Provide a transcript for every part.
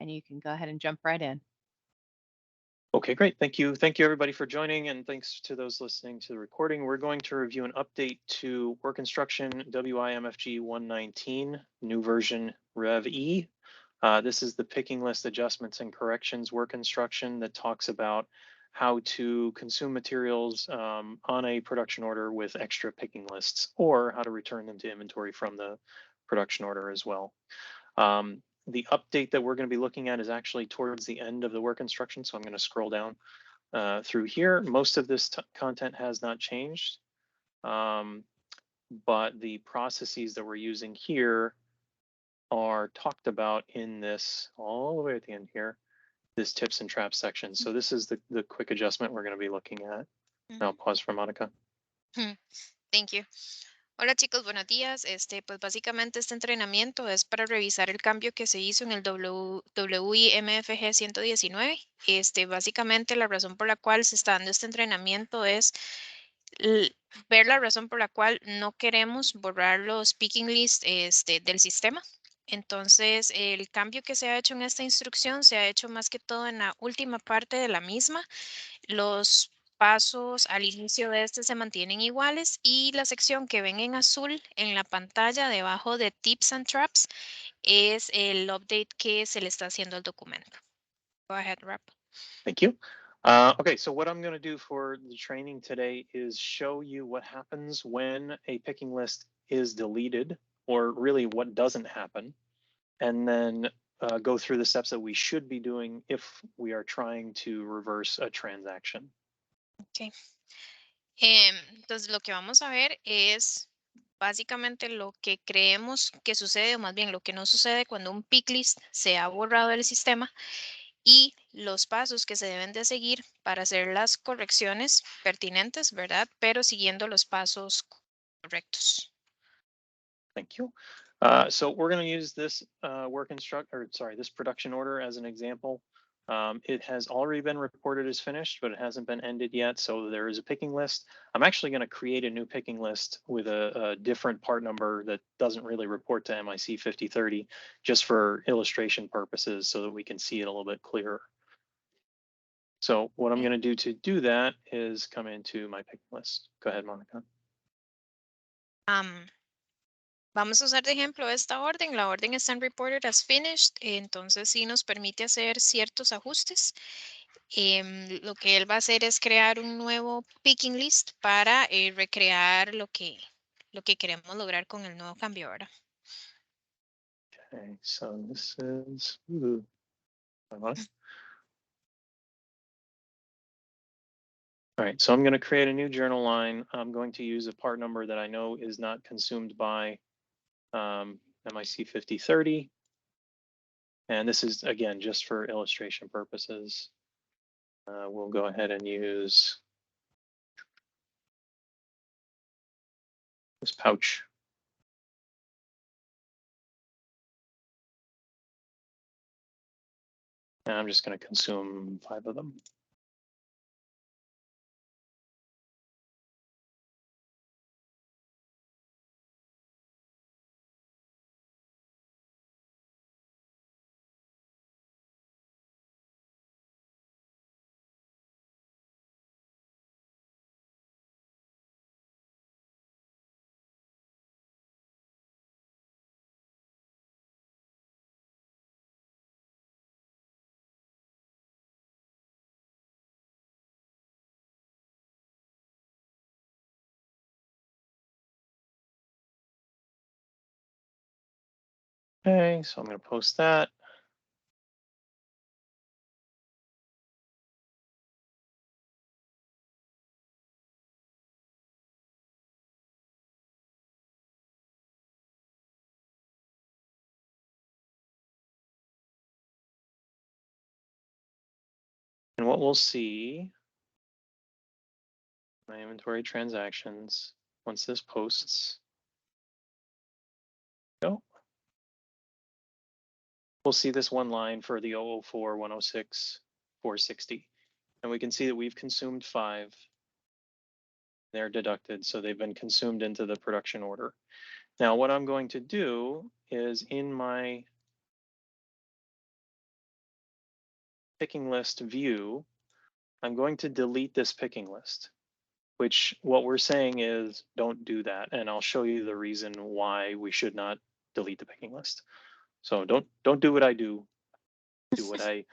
and you can go ahead and jump right in. Okay, great. Thank you. Thank you everybody for joining, and thanks to those listening to the recording. We're going to review an update to work instruction WIMFG 119, new version Rev E. This is the picking list adjustments and corrections work instruction that talks about how to consume materials on a production order with extra picking lists, or how to return them to inventory from the production order as well. The update that we're going to be looking at is actually towards the end of the work instruction, so I'm going to scroll down through here. Most of this content has not changed, but the processes that we're using here are talked about in this all the way at the end here, this tips and traps section. So this is the quick adjustment we're going to be looking at. Now pause for Monica. Thank you. Hola chicos, buenos días. Pues básicamente este entrenamiento es para revisar el cambio que se hizo en el WIMFG 119. Básicamente la razón por la cual se está dando este entrenamiento es ver la razón por la cual no queremos borrar los picking lists del sistema. Entonces, el cambio que se ha hecho en esta instrucción se ha hecho más que todo en la última parte de la misma. Los pasos al inicio de este se mantienen iguales y la sección que ven en azul en la pantalla debajo de Tips and Traps es el update que se le está haciendo al documento. Go ahead, Rap. Thank you. Okay, so what I'm going to do for the training today is show you what happens when a picking list is deleted, or really what doesn't happen, and then go through the steps that we should be doing if we are trying to reverse a transaction. Okay. Entonces, lo que vamos a ver es básicamente lo que creemos que sucede, o más bien lo que no sucede cuando un pick list se ha borrado del sistema, y los pasos que se deben de seguir para hacer las correcciones pertinentes, ¿verdad? Pero siguiendo los pasos correctos. Thank you. So we're going to use this this production order as an example. It has already been reported as finished, but it hasn't been ended yet. So there is a picking list. I'm actually going to create a new picking list with a different part number that doesn't really report to MIC 5030, just for illustration purposes, so that we can see it a little bit clearer. So what I'm going to do that is come into my picking list. Go ahead, Monica. Vamos a usar de ejemplo esta orden. La orden está en Reported as Finished, entonces sí nos permite hacer ciertos ajustes. Lo que él va a hacer es crear un nuevo picking list para recrear lo que queremos lograr con el nuevo cambio ahora. Okay, so this is. All right, so I'm going to create a new journal line. I'm going to use a part number that I know is not consumed by MIC 5030. And this is, again, just for illustration purposes. We'll go ahead and use this pouch. And I'm just going to consume 5 of them. Okay, so I'm going to post that. And what we'll see, my inventory transactions, once this posts, we'll see this one line for the 004, 106, 460. And we can see that we've consumed 5. They're deducted, so they've been consumed into the production order. Now, what I'm going to do is in my picking list view, I'm going to delete this picking list, which what we're saying is don't do that. And I'll show you the reason why we should not delete the picking list. So don't do what I do. Do what I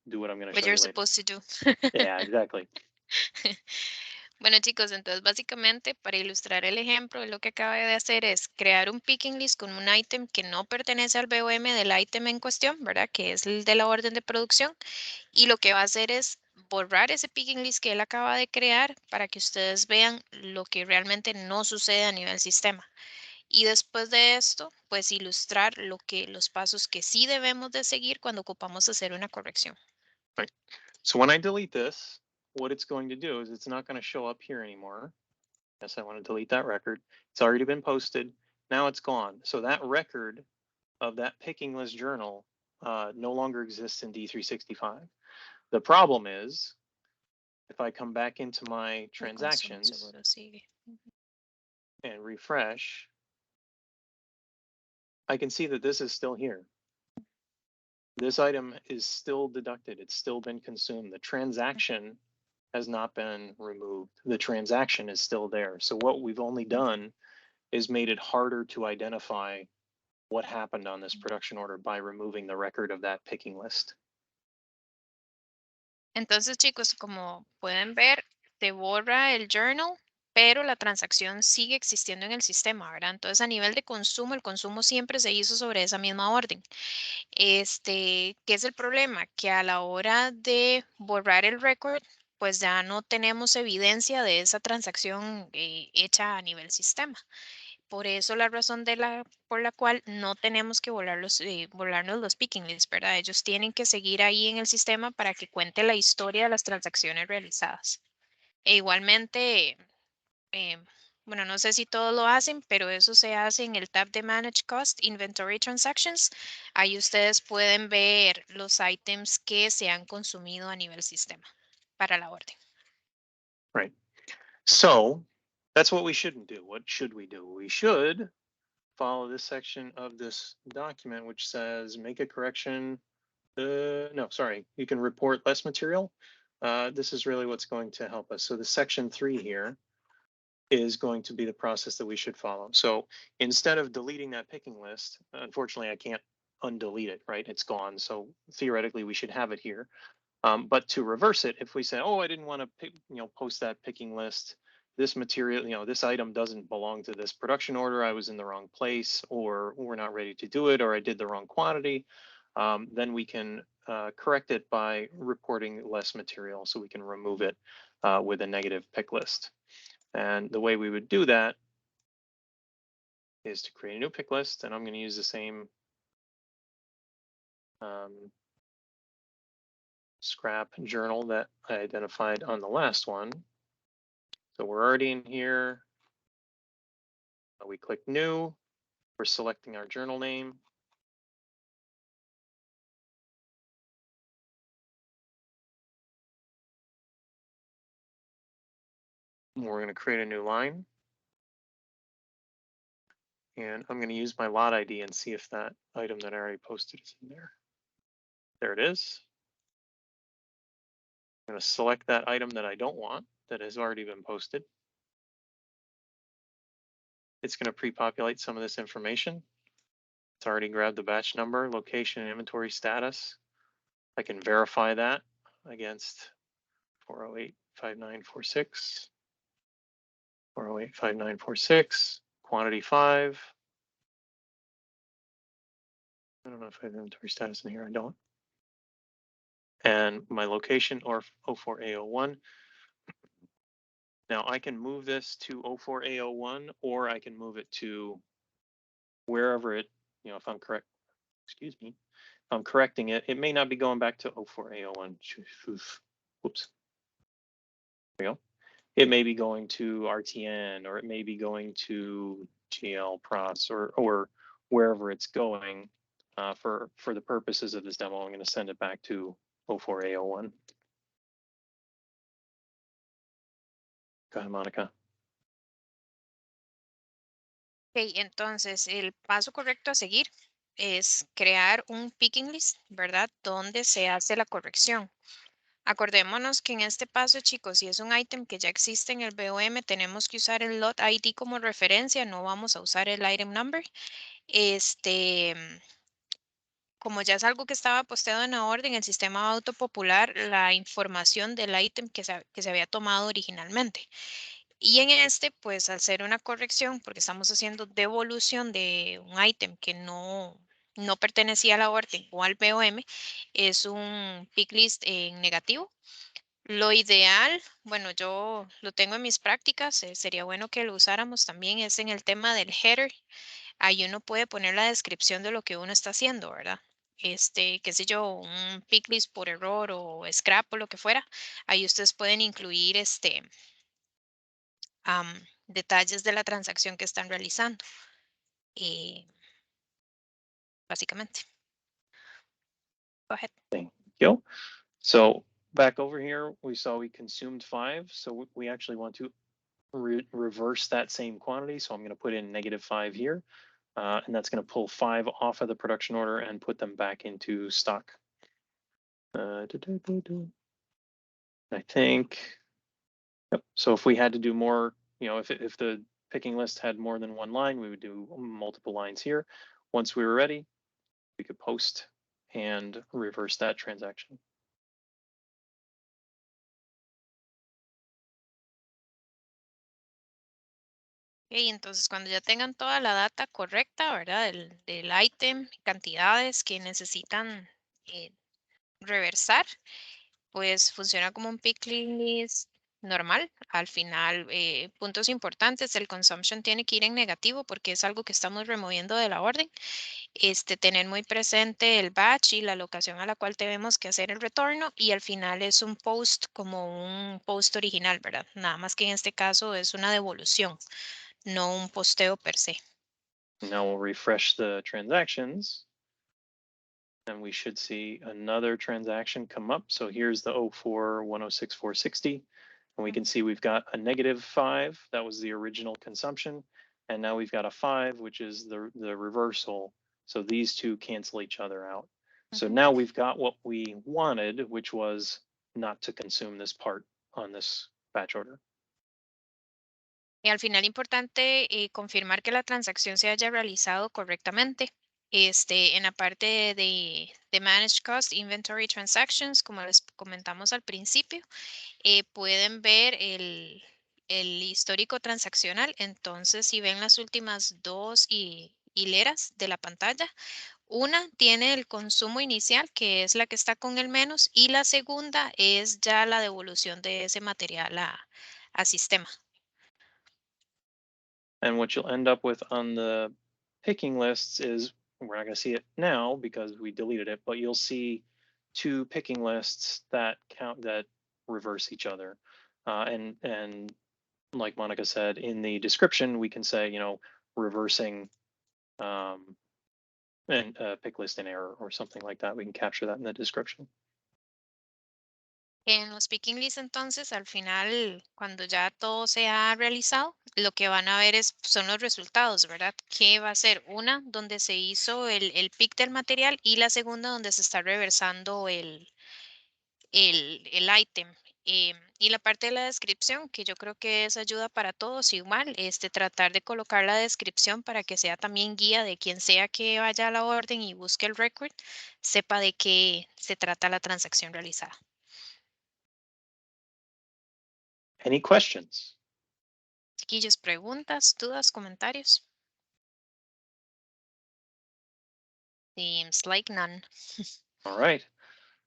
do what I'm going to What show you're you later. supposed to do. Yeah, exactly. Bueno, chicos, entonces básicamente para ilustrar el ejemplo, lo que acaba de hacer es crear un picking list con un ítem que no pertenece al BOM del ítem en cuestión, ¿verdad? Que es el de la orden de producción. Y lo que va a hacer es borrar ese picking list que él acaba de crear para que ustedes vean lo que realmente no sucede a nivel sistema. Y después de esto, pues ilustrar los pasos que sí debemos de seguir cuando ocupamos hacer una corrección. Right. So when I delete this, what it's going to do is it's not going to show up here anymore. Yes, I want to delete that record. It's already been posted. Now it's gone. So that record of that picking list journal no longer exists in D365. The problem is if I come back into my El consumo transactions seguro sigue. and refresh, I can see that this is still here. This item is still deducted. It's still been consumed. The transaction has not been removed. The transaction is still there. So what we've only done is made it harder to identify what happened on this production order by removing the record of that picking list. Entonces, chicos, como pueden ver, se borra el journal, pero la transacción sigue existiendo en el sistema, ¿verdad? Entonces, a nivel de consumo, el consumo siempre se hizo sobre esa misma orden. ¿Qué es el problema? Que a la hora de borrar el record, pues ya no tenemos evidencia de esa transacción hecha a nivel sistema. Por eso la razón por la cual no tenemos que volarnos los picking lists, ¿verdad? Ellos tienen que seguir ahí en el sistema para que cuente la historia de las transacciones realizadas. E igualmente, eh, bueno, no sé si todos lo hacen, pero eso se hace en el tab de Manage Cost, Inventory Transactions. Ahí ustedes pueden ver los items que se han consumido a nivel sistema para la orden. Right. So that's what we shouldn't do. What should we do? We should follow this section of this document, which says make a correction. No, sorry, you can report less material. This is really what's going to help us. So the section 3 here is going to be the process that we should follow. So instead of deleting that picking list, unfortunately, I can't undelete it, right? It's gone. So theoretically, we should have it here. But to reverse it, if we say, oh, I didn't want to post that picking list, this material, this item doesn't belong to this production order, I was in the wrong place, or we're not ready to do it, or I did the wrong quantity, then we can correct it by reporting less material, so we can remove it with a negative pick list. And the way we would do that is to create a new pick list, and I'm going to use the same scrap journal that I identified on the last one. So we're already in here. We click new. We're selecting our journal name. We're going to create a new line. And I'm going to use my lot ID and see if that item that I already posted is in there. There it is. I'm going to select that item that I don't want that has already been posted. It's going to pre-populate some of this information. It's already grabbed the batch number, location, and inventory status. I can verify that against 408-5946. 408-5946, quantity 5. I don't know if I have inventory status in here, I don't. And my location or 04A01. Now I can move this to 04A01 or I can move it to wherever it, if I'm correct, excuse me, if I'm correcting it, it may not be going back to 04A01. Whoops. There we go. It may be going to RTN or it may be going to GL pros or wherever it's going. For the purposes of this demo, I'm going to send it back to 04A01. Go ahead, Monica. Ok, entonces el paso correcto a seguir es crear un picking list, ¿verdad? Donde se hace la corrección. Acordémonos que en este paso, chicos, si es un ítem que ya existe en el BOM, tenemos que usar el lot ID como referencia, no vamos a usar el item number. Este, como ya es algo que estaba posteado en la orden, el sistema va a autopopular la información del ítem que se había tomado originalmente. Y en este, pues al hacer una corrección, porque estamos haciendo devolución de un ítem que no pertenecía a la orden o al BOM, es un pick list en negativo. Lo ideal, bueno, yo lo tengo en mis prácticas, sería bueno que lo usáramos también, es en el tema del header. Ahí uno puede poner la descripción de lo que uno está haciendo, ¿verdad? Qué sé yo, un pick list por error o scrap o lo que fuera. Ahí ustedes pueden incluir detalles de la transacción que están realizando, eh, básicamente. Go ahead. Thank you. So back over here, we saw we consumed 5. So we actually want to reverse that same quantity. So I'm going to put in -5 here. And that's going to pull 5 off of the production order and put them back into stock. I think, yep. So if we had to do more, if the picking list had more than one line, we would do multiple lines here. Once we were ready, we could post and reverse that transaction. Ok, entonces cuando ya tengan toda la data correcta, ¿verdad? Del ítem, cantidades que necesitan eh, reversar, pues funciona como un pick list normal. Al final, puntos importantes, el consumption tiene que ir en negativo porque es algo que estamos removiendo de la orden. Tener muy presente el batch y la locación a la cual tenemos que hacer el retorno y al final es un post como un post original, ¿verdad? Nada más que en este caso es una devolución, no un posteo per se. Now we'll refresh the transactions and we should see another transaction come up. So here's the 04-106-460. And we can see we've got a -5. That was the original consumption. And now we've got a 5, which is the reversal. So these two cancel each other out. So Ujú. now we've got what we wanted, which was not to consume this part on this batch order. Y al final importante confirmar que la transacción se haya realizado correctamente. En la parte de Managed Cost Inventory Transactions, como les comentamos al principio, pueden ver el histórico transaccional. Entonces, si ven las últimas dos hileras de la pantalla, una tiene el consumo inicial, que es la que está con el menos, y la segunda es ya la devolución de ese material a sistema. And what you'll end up with on the picking lists is, we're not going to see it now because we deleted it, but you'll see 2 picking lists that reverse each other. And like Monica said in the description, we can say, reversing and pick list in error or something like that. We can capture that in the description. En los picking lists, entonces, al final, cuando ya todo se ha realizado, lo que van a ver son los resultados, ¿verdad? Que va a ser una donde se hizo el pick del material y la segunda donde se está reversando el ítem. Y la parte de la descripción, que yo creo que es ayuda para todos, igual, tratar de colocar la descripción para que sea también guía de quien sea que vaya a la orden y busque el record, sepa de qué se trata la transacción realizada. Any questions? Chiquillos, preguntas, dudas, comentarios. Seems like none. All right.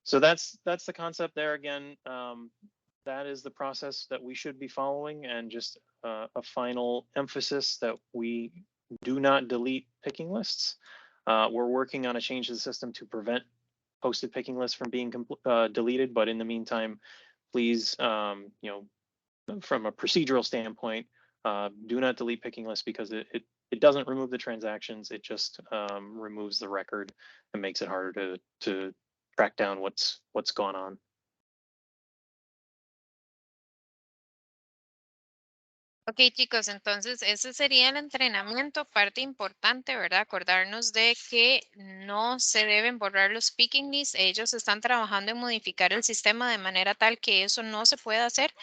So that's the concept there again. That is the process that we should be following, and just a final emphasis that we do not delete picking lists. We're working on a change to the system to prevent posted picking lists from being deleted, but in the meantime, please, from a procedural standpoint, do not delete picking lists because it doesn't remove the transactions. It just removes the record and makes it harder to track down what's gone on. Ok, chicos, entonces ese sería el entrenamiento, parte importante, ¿verdad? Acordarnos de que no se deben borrar los picking lists. Ellos están trabajando en modificar el sistema de manera tal que eso no se pueda hacer.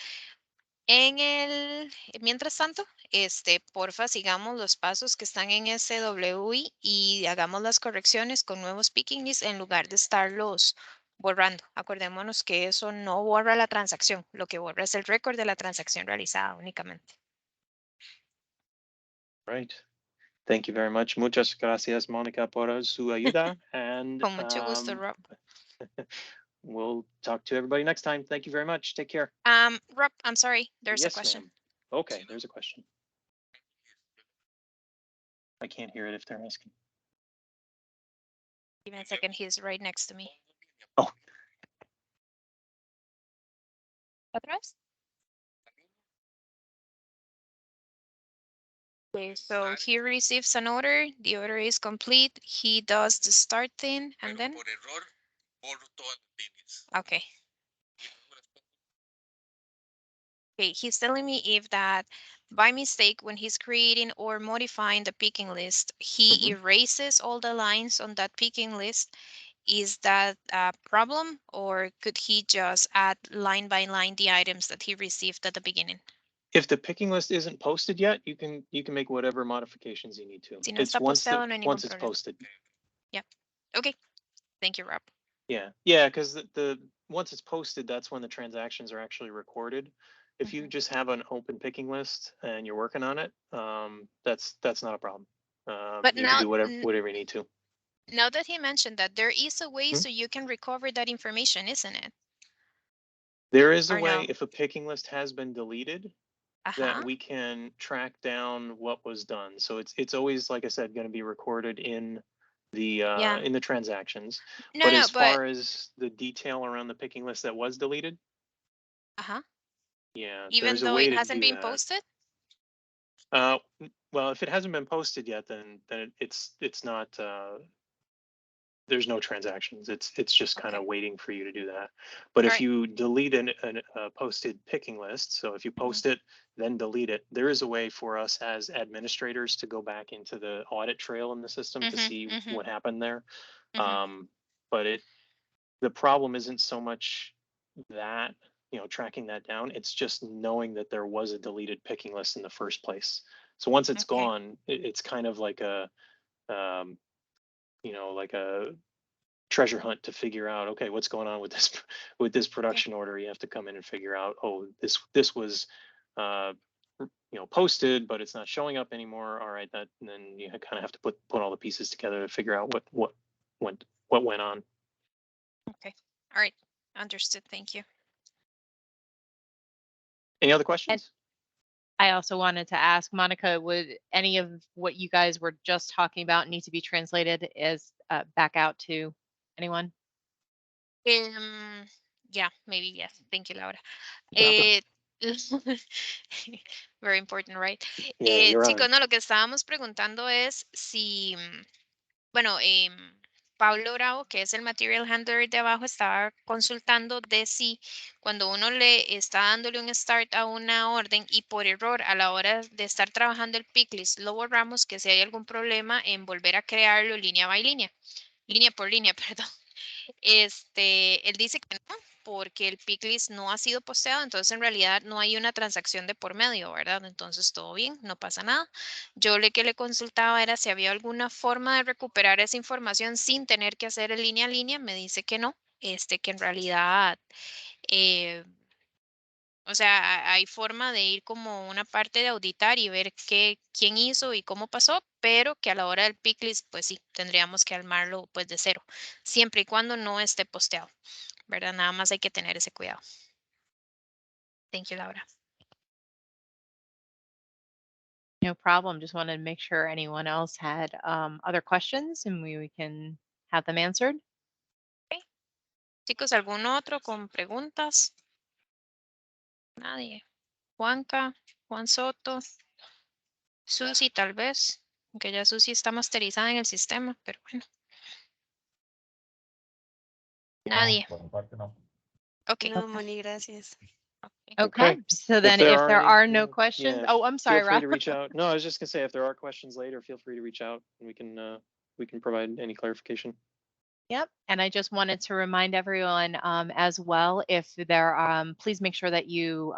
Mientras tanto, porfa, sigamos los pasos que están en SWI y hagamos las correcciones con nuevos picking lists en lugar de estarlos borrando. Acordémonos que eso no borra la transacción, lo que borra es el récord de la transacción realizada únicamente. Right. Thank you very much. Muchas gracias, Mónica, por su ayuda. And Con mucho gusto, Rob. we'll talk to everybody next time. Thank you very much. Take care. Rob, I'm sorry, there's a Yes, question. ma'am. Okay, there's a question. I can't hear it if they're asking. Give me a second, he's right next to me. Oh. ¿Otra vez? Okay, so he receives an order, the order is complete, he does the start thing, and then? Por error, borro todas las líneas. Okay. Okay, he's telling me if that by mistake, when he's creating or modifying the picking list, he erases all the lines on that picking list. Is that a problem, or could he just add line by line the items that he received at the beginning? If the picking list isn't posted yet, you can make whatever modifications you need to. Si no It's está posteado, no hay ningún once it's problema. posted. Yep. Okay. Thank you, Rob. Yeah, because the once it's posted, that's when the transactions are actually recorded. If you just have an open picking list and you're working on it, that's not a problem. But You can do whatever you need to. Now that he mentioned that, there is a way Hmm? so you can recover that information, isn't it? There is a Or way no? if a picking list has been deleted that we can track down what was done. So it's always, like I said, going to be recorded in the transactions. No, But no, as but far as the detail around the picking list that was deleted, yeah, even there's a though way it to hasn't do been that. posted? Well, if it hasn't been posted yet, then it's not. There's no transactions. It's just kind of Okay. waiting for you to do that. But if Alright. you delete a posted picking list, so if you post it, then delete it, there is a way for us as administrators to go back into the audit trail in the system to see what happened there. But the problem isn't so much that, tracking that down. It's just knowing that there was a deleted picking list in the first place. So once it's Okay. gone, it's kind of like like a treasure hunt to figure out, okay, what's going on with this production order. You have to come in and figure out, oh, this was posted, but it's not showing up anymore. All right, that, and then you kind of have to put all the pieces together to figure out what went on. Okay. All right. Understood. Thank you. Any other questions? I also wanted to ask Monica, would any of what you guys were just talking about need to be translated as back out to anyone? Yeah, maybe yes. Thank you, Laura. Yeah, Very important, right? yeah, you're Chicos, on. no, lo que estábamos preguntando es si, bueno, Pablo Bravo, que es el material handler de abajo, estaba consultando de si cuando uno le está dándole un start a una orden y por error a la hora de estar trabajando el picklist lo borramos, que si hay algún problema en volver a crearlo línea por línea, perdón. Él dice que no, porque el picklist no ha sido posteado, entonces en realidad no hay una transacción de por medio, ¿verdad? Entonces todo bien, no pasa nada. Yo que le consultaba era si había alguna forma de recuperar esa información sin tener que hacer en línea a línea, me dice que no, que en realidad, o sea, hay forma de ir como una parte de auditar y ver quién hizo y cómo pasó, pero que a la hora del picklist, pues sí, tendríamos que armarlo pues de cero, siempre y cuando no esté posteado, ¿verdad? Nada más hay que tener ese cuidado. Thank you, Laura. No problem. Just wanted to make sure anyone else had other questions and we can have them answered. Okay. Chicos, ¿algún otro con preguntas? Nadie. Juanca, Juan Soto, Susi tal vez, aunque ya Susi está masterizada en el sistema, pero bueno. Nadie. Por mi parte no. Ok. No, Moni, gracias. Okay. So then there if are there any- are no questions, yeah, oh, I'm sorry, feel free Rob. to reach out. No, I was just gonna say, if there are questions later, feel free to reach out and we can provide any clarification. Yep. And I just wanted to remind everyone as well, if there, please make sure that you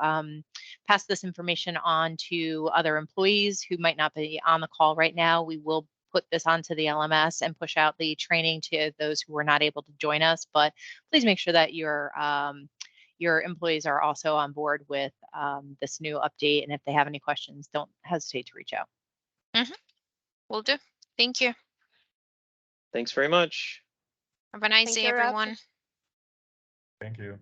pass this information on to other employees who might not be on the call right now. We will put this onto the LMS and push out the training to those who were not able to join us. But please make sure that your employees are also on board with this new update. And if they have any questions, don't hesitate to reach out. Will do. Thank you. Thanks very much. Have a nice Thank day, you, Rob. everyone. Thank you.